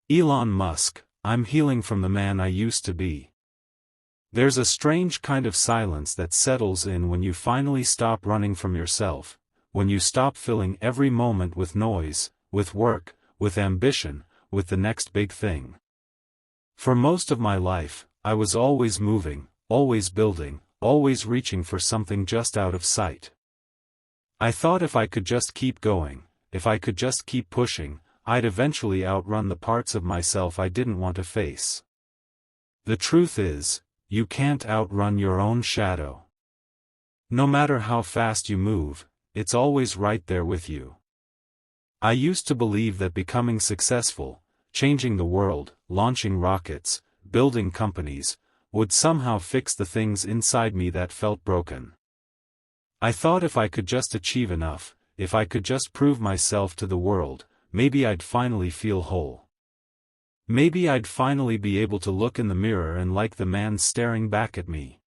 Elon Musk, I'm healing from the man I used to be. There's a strange kind of silence that settles in when you finally stop running from yourself, when you stop filling every moment with noise, with work, with ambition, with the next big thing. For most of my life, I was always moving, always building, always reaching for something just out of sight. I thought if I could just keep going, if I could just keep pushing, I'd eventually outrun the parts of myself I didn't want to face. The truth is, you can't outrun your own shadow. No matter how fast you move, it's always right there with you. I used to believe that becoming successful, changing the world, launching rockets, building companies, would somehow fix the things inside me that felt broken. I thought if I could just achieve enough, if I could just prove myself to the world, maybe I'd finally feel whole. Maybe I'd finally be able to look in the mirror and like the man staring back at me.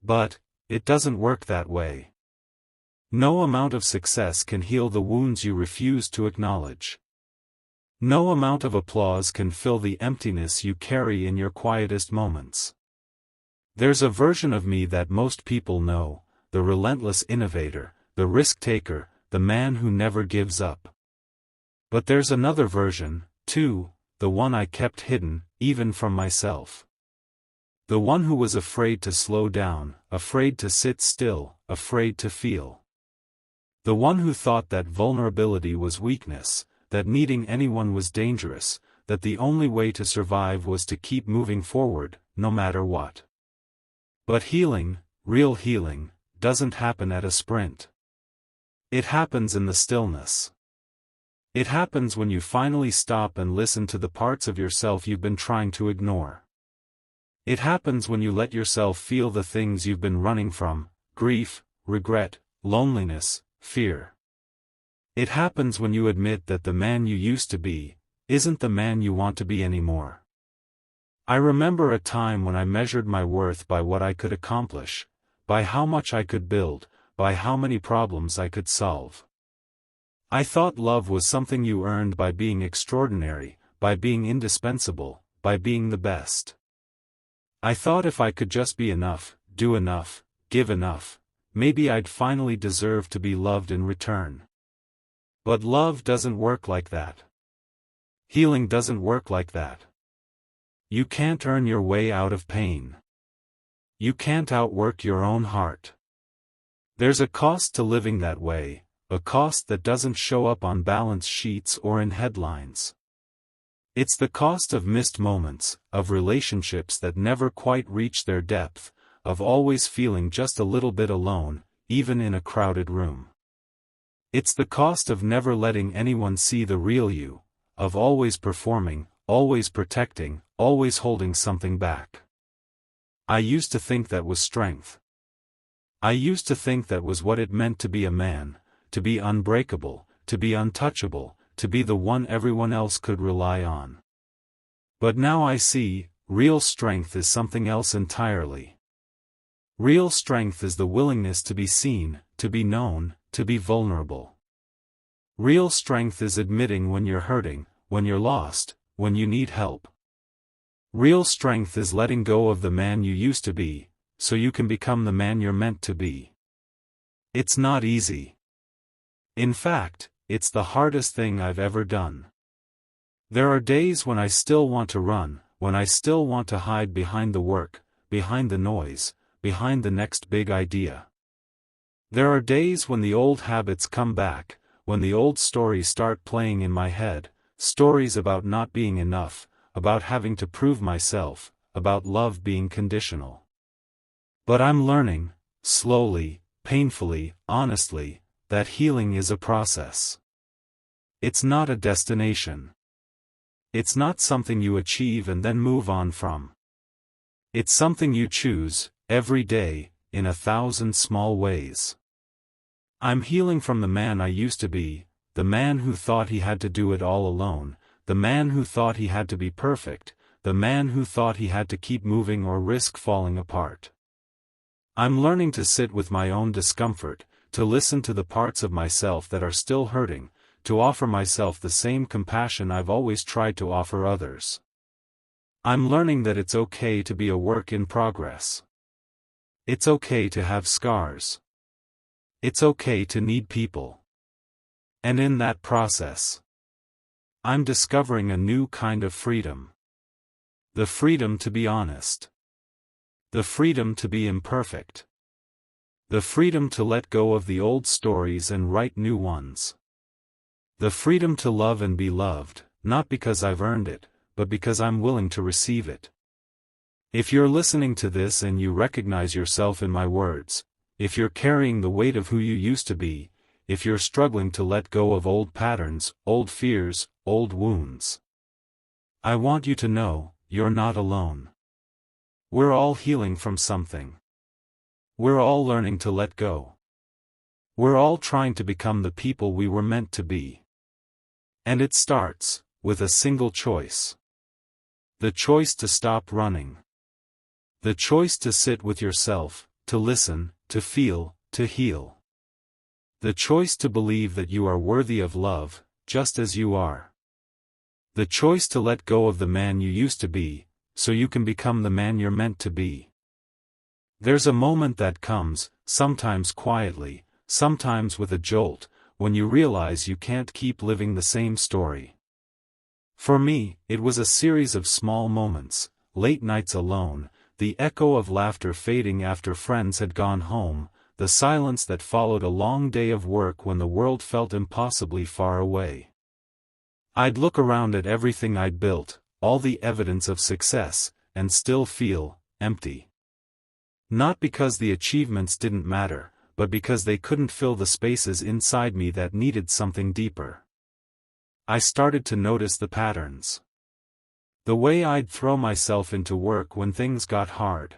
But, it doesn't work that way. No amount of success can heal the wounds you refuse to acknowledge. No amount of applause can fill the emptiness you carry in your quietest moments. There's a version of me that most people know, the relentless innovator, the risk-taker, the man who never gives up. But there's another version, too, the one I kept hidden, even from myself. The one who was afraid to slow down, afraid to sit still, afraid to feel. The one who thought that vulnerability was weakness, that needing anyone was dangerous, that the only way to survive was to keep moving forward, no matter what. But healing, real healing, doesn't happen at a sprint. It happens in the stillness. It happens when you finally stop and listen to the parts of yourself you've been trying to ignore. It happens when you let yourself feel the things you've been running from, grief, regret, loneliness, fear. It happens when you admit that the man you used to be isn't the man you want to be anymore. I remember a time when I measured my worth by what I could accomplish, by how much I could build, by how many problems I could solve. I thought love was something you earned by being extraordinary, by being indispensable, by being the best. I thought if I could just be enough, do enough, give enough, maybe I'd finally deserve to be loved in return. But love doesn't work like that. Healing doesn't work like that. You can't earn your way out of pain. You can't outwork your own heart. There's a cost to living that way, a cost that doesn't show up on balance sheets or in headlines. It's the cost of missed moments, of relationships that never quite reach their depth, of always feeling just a little bit alone, even in a crowded room. It's the cost of never letting anyone see the real you, of always performing, always protecting, always holding something back. I used to think that was strength. I used to think that was what it meant to be a man, to be unbreakable, to be untouchable, to be the one everyone else could rely on. But now I see, real strength is something else entirely. Real strength is the willingness to be seen, to be known, to be vulnerable. Real strength is admitting when you're hurting, when you're lost, when you need help. Real strength is letting go of the man you used to be, so you can become the man you're meant to be. It's not easy. In fact, it's the hardest thing I've ever done. There are days when I still want to run, when I still want to hide behind the work, behind the noise, behind the next big idea. There are days when the old habits come back, when the old stories start playing in my head, stories about not being enough, about having to prove myself, about love being conditional. But I'm learning, slowly, painfully, honestly, that healing is a process. It's not a destination. It's not something you achieve and then move on from. It's something you choose, every day, in 1,000 small ways. I'm healing from the man I used to be, the man who thought he had to do it all alone, the man who thought he had to be perfect, the man who thought he had to keep moving or risk falling apart. I'm learning to sit with my own discomfort, to listen to the parts of myself that are still hurting, to offer myself the same compassion I've always tried to offer others. I'm learning that it's okay to be a work in progress. It's okay to have scars. It's okay to need people. And in that process, I'm discovering a new kind of freedom. The freedom to be honest. The freedom to be imperfect. The freedom to let go of the old stories and write new ones. The freedom to love and be loved, not because I've earned it, but because I'm willing to receive it. If you're listening to this and you recognize yourself in my words, if you're carrying the weight of who you used to be, if you're struggling to let go of old patterns, old fears, old wounds, I want you to know, you're not alone. We're all healing from something. We're all learning to let go. We're all trying to become the people we were meant to be. And it starts with a single choice. The choice to stop running. The choice to sit with yourself, to listen, to feel, to heal. The choice to believe that you are worthy of love, just as you are. The choice to let go of the man you used to be, so you can become the man you're meant to be. There's a moment that comes, sometimes quietly, sometimes with a jolt, when you realize you can't keep living the same story. For me, it was a series of small moments, late nights alone, the echo of laughter fading after friends had gone home, the silence that followed a long day of work when the world felt impossibly far away. I'd look around at everything I'd built, all the evidence of success, and still feel empty. Not because the achievements didn't matter, but because they couldn't fill the spaces inside me that needed something deeper. I started to notice the patterns. The way I'd throw myself into work when things got hard.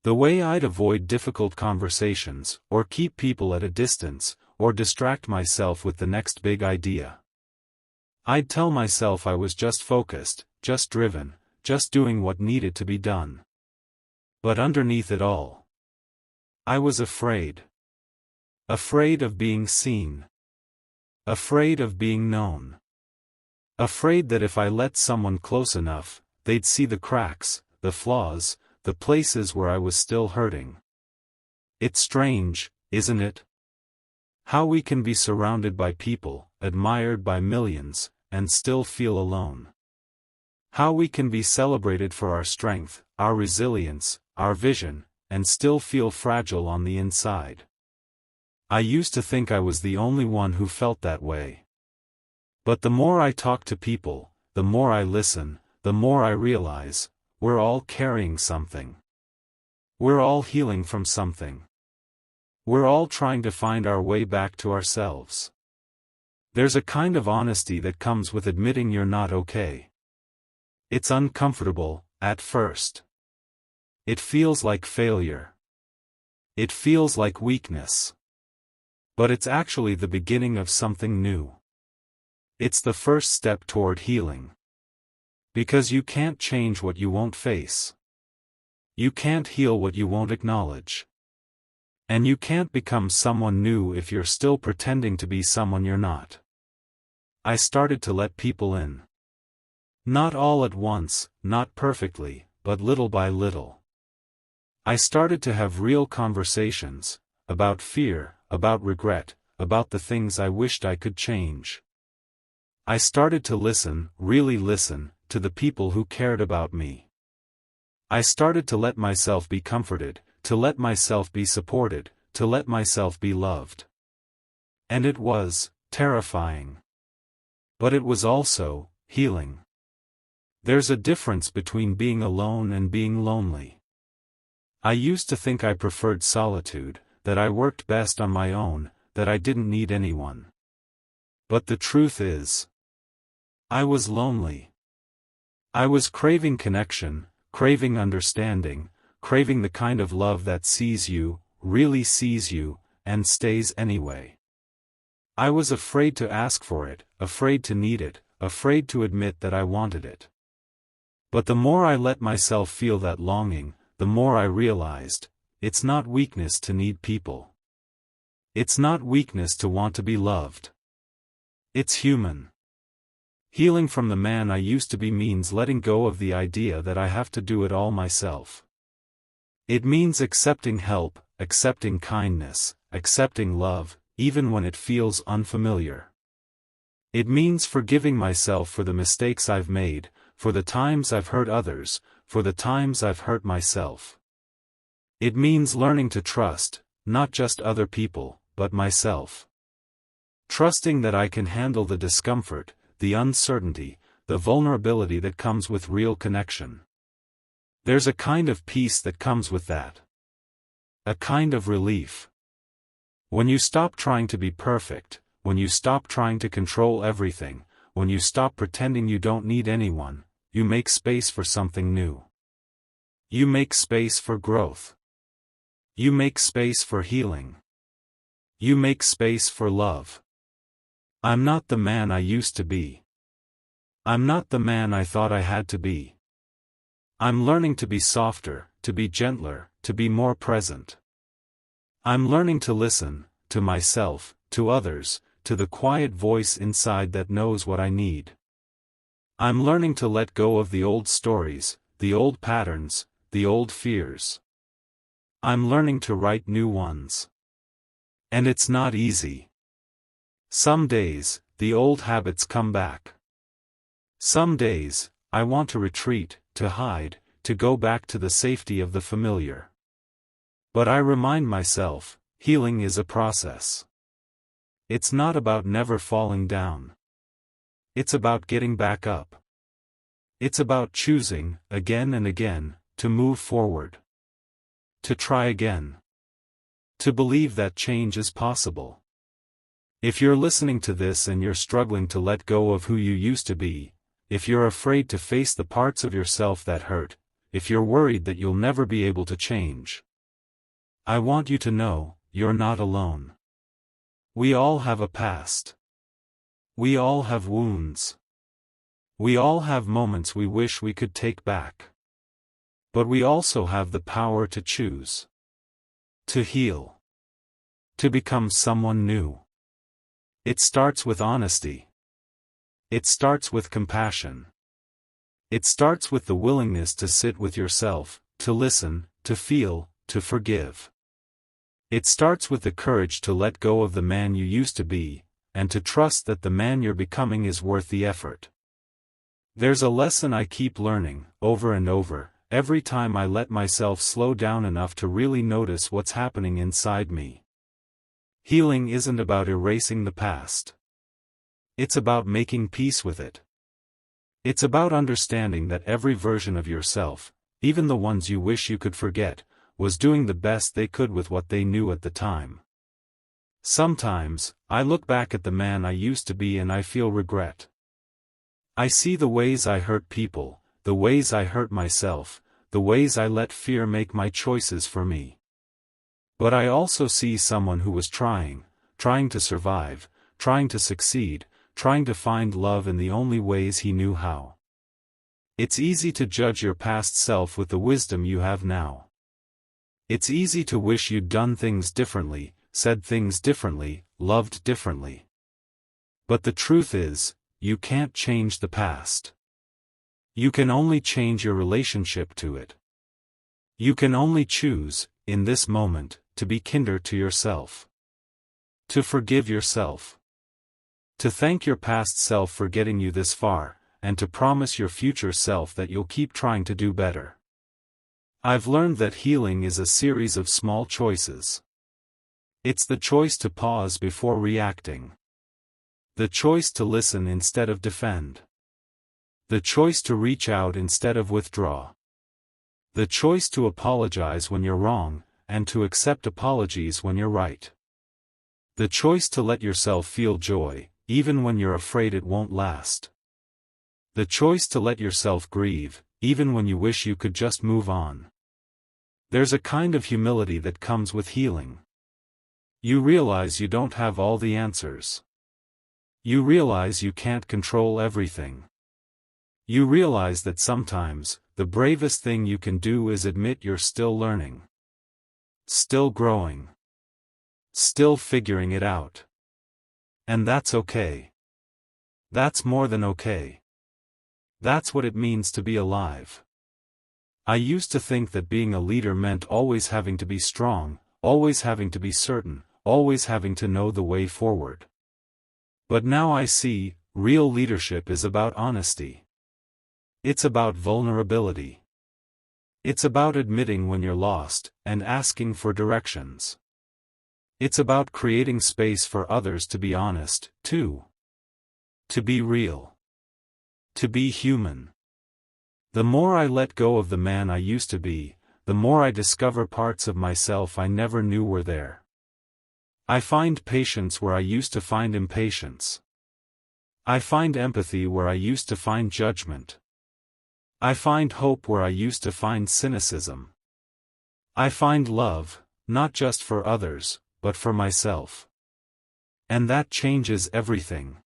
The way I'd avoid difficult conversations, or keep people at a distance, or distract myself with the next big idea. I'd tell myself I was just focused, just driven, just doing what needed to be done. But underneath it all, I was afraid. Afraid of being seen. Afraid of being known. Afraid that if I let someone close enough, they'd see the cracks, the flaws, the places where I was still hurting. It's strange, isn't it? How we can be surrounded by people, admired by millions, and still feel alone. How we can be celebrated for our strength, our resilience, our vision, and still feel fragile on the inside. I used to think I was the only one who felt that way. But the more I talk to people, the more I listen, the more I realize, we're all carrying something. We're all healing from something. We're all trying to find our way back to ourselves. There's a kind of honesty that comes with admitting you're not okay. It's uncomfortable, at first. It feels like failure. It feels like weakness. But it's actually the beginning of something new. It's the first step toward healing. Because you can't change what you won't face. You can't heal what you won't acknowledge. And you can't become someone new if you're still pretending to be someone you're not. I started to let people in. Not all at once, not perfectly, but little by little. I started to have real conversations, about fear, about regret, about the things I wished I could change. I started to listen, really listen, to the people who cared about me. I started to let myself be comforted, to let myself be supported, to let myself be loved. And it was terrifying. But it was also healing. There's a difference between being alone and being lonely. I used to think I preferred solitude, that I worked best on my own, that I didn't need anyone. But the truth is, I was lonely. I was craving connection, craving understanding, craving the kind of love that sees you, really sees you, and stays anyway. I was afraid to ask for it, afraid to need it, afraid to admit that I wanted it. But the more I let myself feel that longing, the more I realized, it's not weakness to need people. It's not weakness to want to be loved. It's human. Healing from the man I used to be means letting go of the idea that I have to do it all myself. It means accepting help, accepting kindness, accepting love, even when it feels unfamiliar. It means forgiving myself for the mistakes I've made, for the times I've hurt others, for the times I've hurt myself. It means learning to trust, not just other people, but myself. Trusting that I can handle the discomfort, the uncertainty, the vulnerability that comes with real connection. There's a kind of peace that comes with that. A kind of relief. When you stop trying to be perfect, when you stop trying to control everything, when you stop pretending you don't need anyone, you make space for something new. You make space for growth. You make space for healing. You make space for love. I'm not the man I used to be. I'm not the man I thought I had to be. I'm learning to be softer, to be gentler, to be more present. I'm learning to listen, to myself, to others, to the quiet voice inside that knows what I need. I'm learning to let go of the old stories, the old patterns, the old fears. I'm learning to write new ones. And it's not easy. Some days, the old habits come back. Some days, I want to retreat, to hide, to go back to the safety of the familiar. But I remind myself, healing is a process. It's not about never falling down. It's about getting back up. It's about choosing, again and again, to move forward. To try again. To believe that change is possible. If you're listening to this and you're struggling to let go of who you used to be, if you're afraid to face the parts of yourself that hurt, if you're worried that you'll never be able to change, I want you to know, you're not alone. We all have a past. We all have wounds. We all have moments we wish we could take back. But we also have the power to choose. To heal. To become someone new. It starts with honesty. It starts with compassion. It starts with the willingness to sit with yourself, to listen, to feel, to forgive. It starts with the courage to let go of the man you used to be, and to trust that the man you're becoming is worth the effort. There's a lesson I keep learning, over and over, every time I let myself slow down enough to really notice what's happening inside me. Healing isn't about erasing the past. It's about making peace with it. It's about understanding that every version of yourself, even the ones you wish you could forget, was doing the best they could with what they knew at the time. Sometimes, I look back at the man I used to be and I feel regret. I see the ways I hurt people, the ways I hurt myself, the ways I let fear make my choices for me. But I also see someone who was trying to survive, trying to succeed, trying to find love in the only ways he knew how. It's easy to judge your past self with the wisdom you have now. It's easy to wish you'd done things differently, said things differently, loved differently. But the truth is, you can't change the past. You can only change your relationship to it. You can only choose, in this moment, to be kinder to yourself. To forgive yourself. To thank your past self for getting you this far, and to promise your future self that you'll keep trying to do better. I've learned that healing is a series of small choices. It's the choice to pause before reacting. The choice to listen instead of defend. The choice to reach out instead of withdraw. The choice to apologize when you're wrong, and to accept apologies when you're right. The choice to let yourself feel joy, even when you're afraid it won't last. The choice to let yourself grieve, even when you wish you could just move on. There's a kind of humility that comes with healing. You realize you don't have all the answers. You realize you can't control everything. You realize that sometimes, the bravest thing you can do is admit you're still learning. Still growing. Still figuring it out. And that's okay. That's more than okay. That's what it means to be alive. I used to think that being a leader meant always having to be strong, always having to be certain, always having to know the way forward. But now I see, real leadership is about honesty. It's about vulnerability. It's about admitting when you're lost, and asking for directions. It's about creating space for others to be honest, too. To be real. To be human. The more I let go of the man I used to be, the more I discover parts of myself I never knew were there. I find patience where I used to find impatience. I find empathy where I used to find judgment. I find hope where I used to find cynicism. I find love, not just for others, but for myself. And that changes everything.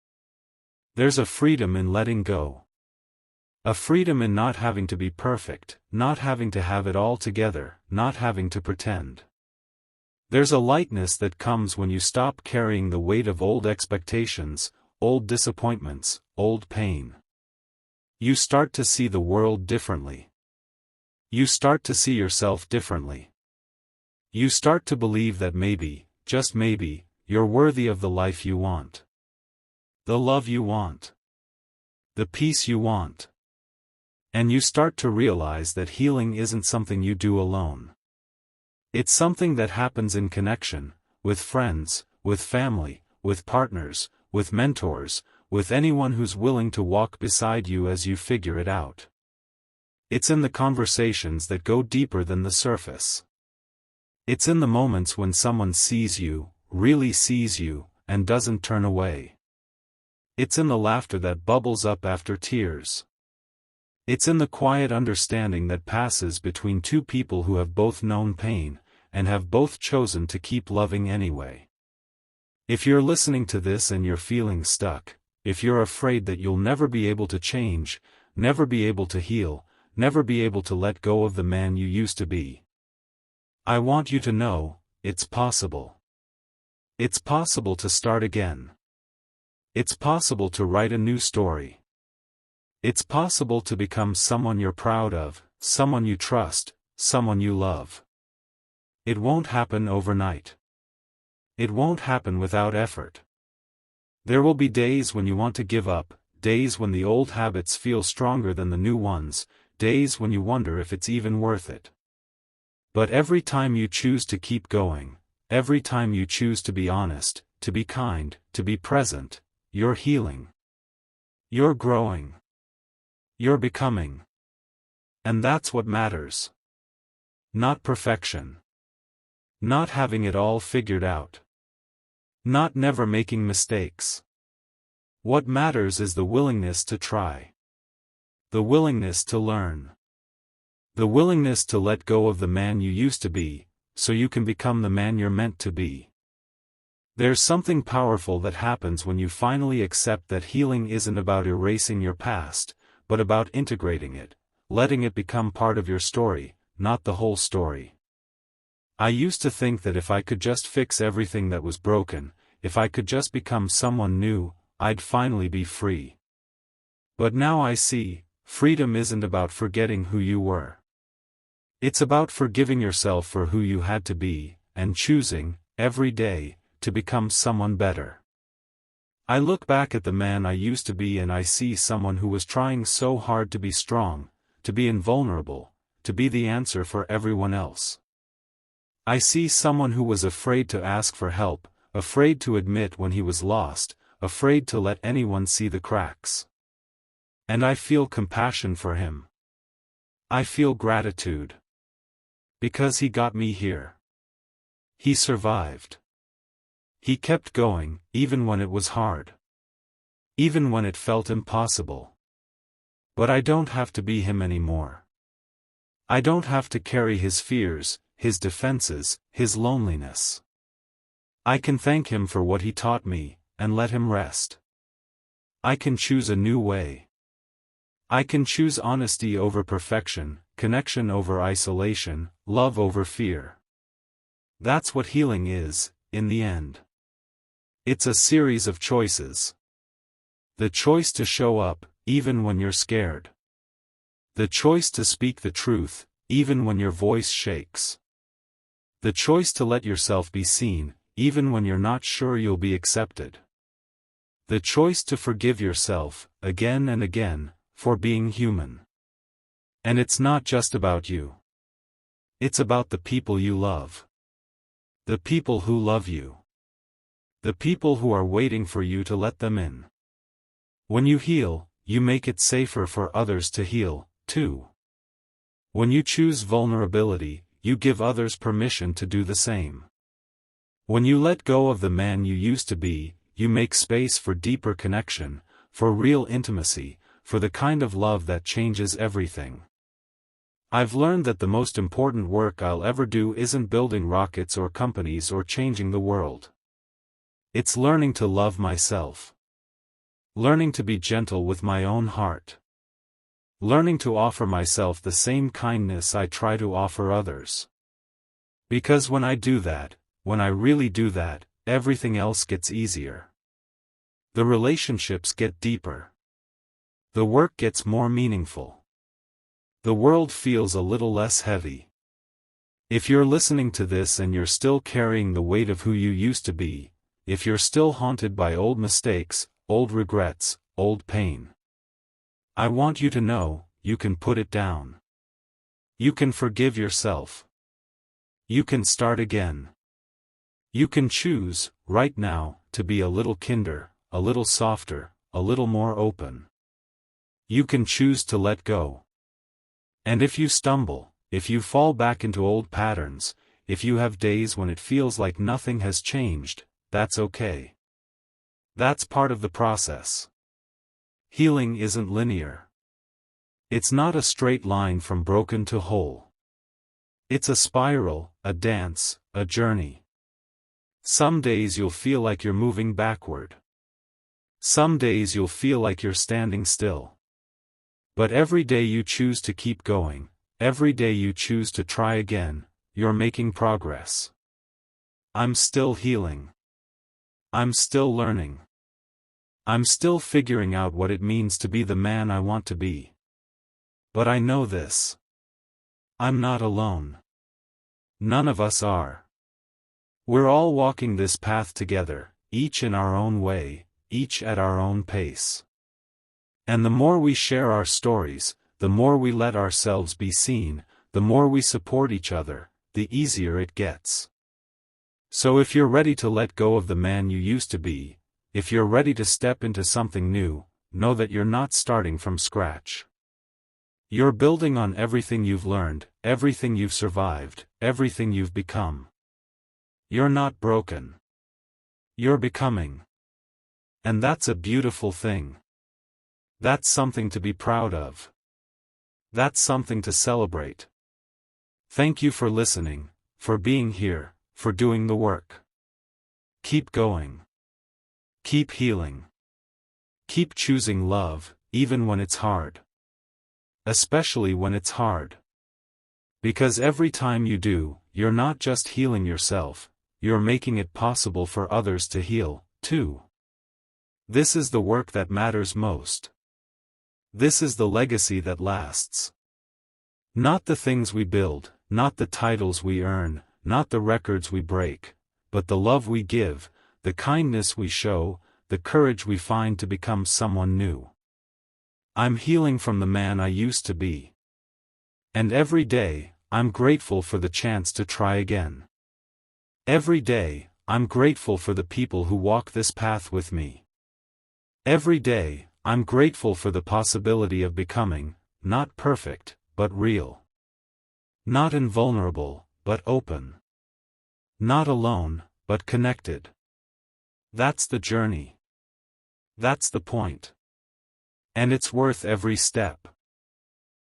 There's a freedom in letting go. A freedom in not having to be perfect, not having to have it all together, not having to pretend. There's a lightness that comes when you stop carrying the weight of old expectations, old disappointments, old pain. You start to see the world differently. You start to see yourself differently. You start to believe that maybe, just maybe, you're worthy of the life you want. The love you want. The peace you want. And you start to realize that healing isn't something you do alone. It's something that happens in connection, with friends, with family, with partners, with mentors, with anyone who's willing to walk beside you as you figure it out. It's in the conversations that go deeper than the surface. It's in the moments when someone sees you, really sees you, and doesn't turn away. It's in the laughter that bubbles up after tears. It's in the quiet understanding that passes between two people who have both known pain, and have both chosen to keep loving anyway. If you're listening to this and you're feeling stuck, if you're afraid that you'll never be able to change, never be able to heal, never be able to let go of the man you used to be, I want you to know, it's possible. It's possible to start again. It's possible to write a new story. It's possible to become someone you're proud of, someone you trust, someone you love. It won't happen overnight. It won't happen without effort. There will be days when you want to give up, days when the old habits feel stronger than the new ones, days when you wonder if it's even worth it. But every time you choose to keep going, every time you choose to be honest, to be kind, to be present, you're healing. You're growing. You're becoming. And that's what matters. Not perfection. Not having it all figured out. Not never making mistakes. What matters is the willingness to try. The willingness to learn. The willingness to let go of the man you used to be, so you can become the man you're meant to be. There's something powerful that happens when you finally accept that healing isn't about erasing your past, but about integrating it, letting it become part of your story, not the whole story. I used to think that if I could just fix everything that was broken, if I could just become someone new, I'd finally be free. But now I see, freedom isn't about forgetting who you were. It's about forgiving yourself for who you had to be, and choosing, every day, to become someone better. I look back at the man I used to be and I see someone who was trying so hard to be strong, to be invulnerable, to be the answer for everyone else. I see someone who was afraid to ask for help, afraid to admit when he was lost, afraid to let anyone see the cracks. And I feel compassion for him. I feel gratitude. Because he got me here. He survived. He kept going, even when it was hard. Even when it felt impossible. But I don't have to be him anymore. I don't have to carry his fears, his defenses, his loneliness. I can thank him for what he taught me, and let him rest. I can choose a new way. I can choose honesty over perfection, connection over isolation, love over fear. That's what healing is, in the end. It's a series of choices. The choice to show up, even when you're scared. The choice to speak the truth, even when your voice shakes. The choice to let yourself be seen, even when you're not sure you'll be accepted. The choice to forgive yourself, again and again, for being human. And it's not just about you. It's about the people you love. The people who love you. The people who are waiting for you to let them in. When you heal, you make it safer for others to heal, too. When you choose vulnerability, you give others permission to do the same. When you let go of the man you used to be, you make space for deeper connection, for real intimacy, for the kind of love that changes everything. I've learned that the most important work I'll ever do isn't building rockets or companies or changing the world. It's learning to love myself. Learning to be gentle with my own heart. Learning to offer myself the same kindness I try to offer others. Because when I do that, when I really do that, everything else gets easier. The relationships get deeper. The work gets more meaningful. The world feels a little less heavy. If you're listening to this and you're still carrying the weight of who you used to be, if you're still haunted by old mistakes, old regrets, old pain, I want you to know, you can put it down. You can forgive yourself. You can start again. You can choose, right now, to be a little kinder, a little softer, a little more open. You can choose to let go. And if you stumble, if you fall back into old patterns, if you have days when it feels like nothing has changed, that's okay. That's part of the process. Healing isn't linear. It's not a straight line from broken to whole. It's a spiral, a dance, a journey. Some days you'll feel like you're moving backward. Some days you'll feel like you're standing still. But every day you choose to keep going, every day you choose to try again, you're making progress. I'm still healing. I'm still learning. I'm still figuring out what it means to be the man I want to be. But I know this. I'm not alone. None of us are. We're all walking this path together, each in our own way, each at our own pace. And the more we share our stories, the more we let ourselves be seen, the more we support each other, the easier it gets. So if you're ready to let go of the man you used to be, if you're ready to step into something new, know that you're not starting from scratch. You're building on everything you've learned, everything you've survived, everything you've become. You're not broken. You're becoming. And that's a beautiful thing. That's something to be proud of. That's something to celebrate. Thank you for listening, for being here, for doing the work. Keep going. Keep healing. Keep choosing love, even when it's hard. Especially when it's hard. Because every time you do, you're not just healing yourself, you're making it possible for others to heal, too. This is the work that matters most. This is the legacy that lasts. Not the things we build, not the titles we earn, not the records we break, but the love we give, the kindness we show, the courage we find to become someone new. I'm healing from the man I used to be. And every day, I'm grateful for the chance to try again. Every day, I'm grateful for the people who walk this path with me. Every day, I'm grateful for the possibility of becoming, not perfect, but real. Not invulnerable, but open. Not alone, but connected. That's the journey. That's the point. And it's worth every step.